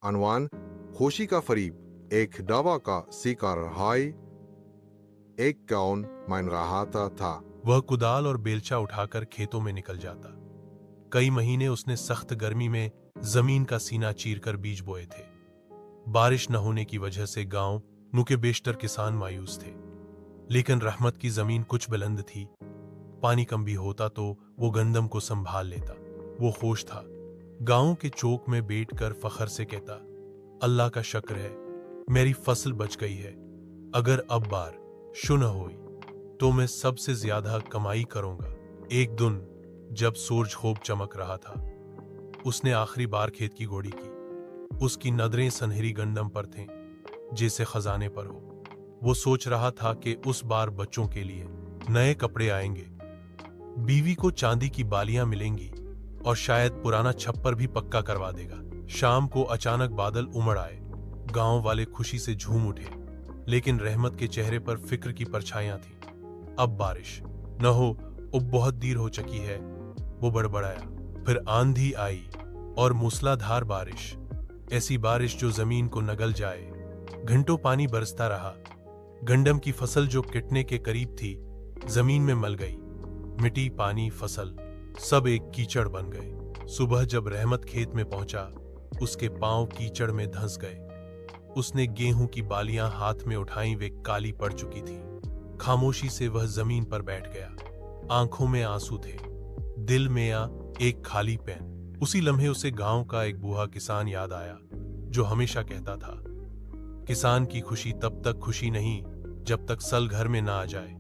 अनवान खुशी का फरीब एक दवा का शिकार हाय एक कौन मान रहा था। वह कुदाल और बेलचा उठाकर खेतों में निकल जाता। कई महीने उसने सख्त गर्मी में जमीन का सीना चीरकर बीज बोए थे। बारिश न होने की वजह से गांव के बेशतर किसान मायूस थे। लेकिन रहमत की जमीन कुछ बुलंद थी। पानी कम भी होता तो वो गंदम को संभाल लेता। वो खुश था। गांव के चौक में बैठकर फखर से कहता, अल्लाह का शुक्र है, मेरी फसल बच गई है। अगर अब बार शु न हुई तो मैं सबसे ज्यादा कमाई करूंगा। एक दिन जब सूरज खूब चमक रहा था, उसने आखिरी बार खेत की घोड़ी की। उसकी नजरें सनहरी गंदम पर थीं, जैसे खजाने पर हो। वो सोच रहा था कि उस बार बच्चों के लिए नए कपड़े आएंगे, बीवी को चांदी की बालियां मिलेंगी और शायद पुराना छप्पर भी पक्का करवा देगा। शाम को अचानक बादल उमड़ आए। गांव वाले खुशी से झूम उठे, लेकिन रहमत के चेहरे पर फिक्र की परछाइयां थीं। अब बारिश न हो, अब बहुत देर हो चुकी है, वो बड़बड़ाया। फिर आंधी आई और मूसलाधार बारिश, ऐसी बारिश जो जमीन को नगल जाए। घंटों पानी बरसता रहा। गंडम की फसल जो किटने के करीब थी, जमीन में मल गई। मिट्टी, पानी, फसल सब एक कीचड़ बन गए। सुबह जब रहमत खेत में पहुंचा, उसके पांव कीचड़ में धंस गए। उसने गेहूं की बालियां हाथ में उठाई, वे काली पड़ चुकी थी। खामोशी से वह जमीन पर बैठ गया। आंखों में आंसू थे, दिल में एक खाली पेन। उसी लम्हे उसे गांव का एक बूढ़ा किसान याद आया, जो हमेशा कहता था, किसान की खुशी तब तक खुशी नहीं जब तक सल घर में ना आ जाए।